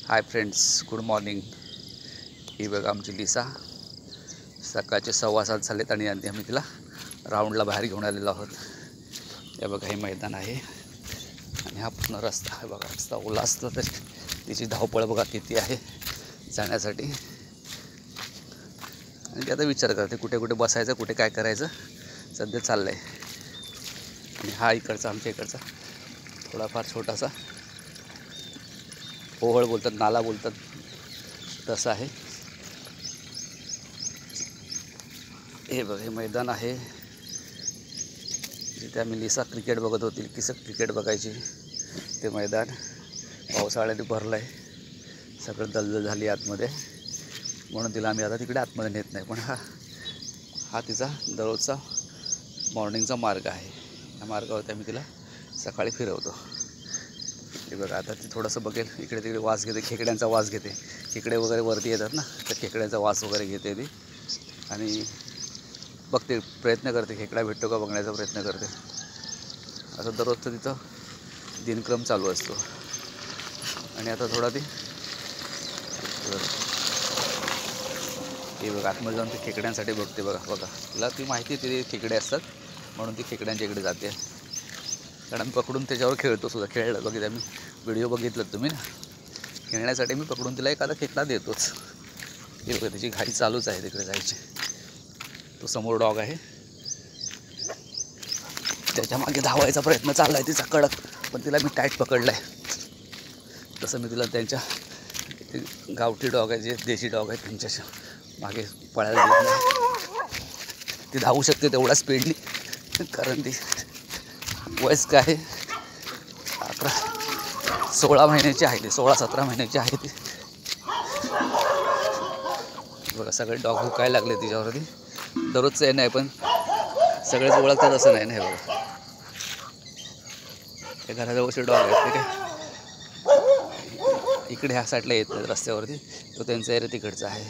हाय friends, good morning. ही बघा आमची लिसा. सकाळचे 7:15 झालेत आणि आम्ही तिला राऊंडला बाहेर घेऊन आलेलो आहोत. हे बघा हे मैदान आहे आणि हा पूर्ण रस्ता आहे. बघा रस्ता ओला असला तर तिची धावपळ बघा किती आहे जाण्यासाठी. आणि ती आता विचार करते कुठे कुठे बसायचं, कुठे काय करायचं सध्या चाललं आहे. आणि हा इकडचा आमच्या इकडचा थोडाफार छोटासा ओहळ बोलतात, नाला बोलतात तसं आहे. हे बघ हे मैदान आहे जिथे आम्ही लिसा क्रिकेट बघत होती. क्रिकेट बघायची ते मैदान पावसाळ्याने भरलं आहे. सगळं दलदल झाली आतमध्ये, म्हणून तिला आम्ही आता तिकडे आतमध्ये नेत नाही. पण हा तिचा दररोजचा मॉर्निंगचा मार्ग आहे. या मार्गावरती आम्ही तिला सकाळी फिरवतो. हे बघा आता ती थोडंसं बघेल, इकडे तिकडे वास घेते, खेकड्यांचा वास घेते. खेकडे वगैरे वरती येतात ना, तर खेकड्यांचा वास वगैरे घेते ती आणि बघते, प्रयत्न करते खेकडा भेटतो का बघण्याचा प्रयत्न करते. असं दररोजचं तिचं दिनक्रम चालू असतो. आणि आता थोडा ती हे बघा आतमध्ये जाऊन ती खेकड्यांसाठी बघते. बघा तिला ती माहिती ते खेकडे असतात म्हणून ती खेकड्यांच्या इकडे जाते. कारण पकडून त्याच्यावर खेळतो सुद्धा. खेळलं बघितलं मी, व्हिडिओ बघितलं तुम्ही ना. खेळण्यासाठी मी पकडून तिला एखादा खेकडा देतोच. हे बघा तिची घाई चालूच आहे तिकडे जायची. तो समोर डॉग आहे, त्याच्या मागे धावायचा प्रयत्न चालला आहे तिचा कडक. पण तिला मी टाईट पकडला आहे. तसं मी तिला त्यांच्या गावठी डॉग आहे, जे देशी डॉग आहेत त्यांच्या मागे पळायला देत नाही. ती धावू शकते तेवढा स्पीडली, कारण ती वयस्क आहे. 16 महिन्याची आहे ती, 16-17 महिन्याची आहे ती. बघा सगळे डॉग हुकायला लागले तिच्यावरती. दररोजचं हे नाही, पण सगळेच ओळखतात असं नाही ना. हे बघा हे घराजवळचे डॉग आहेत ते काय इकडे ह्या साईडला येत नाहीत रस्त्यावरती. तो त्यांचा एरिया तिकडचा आहे.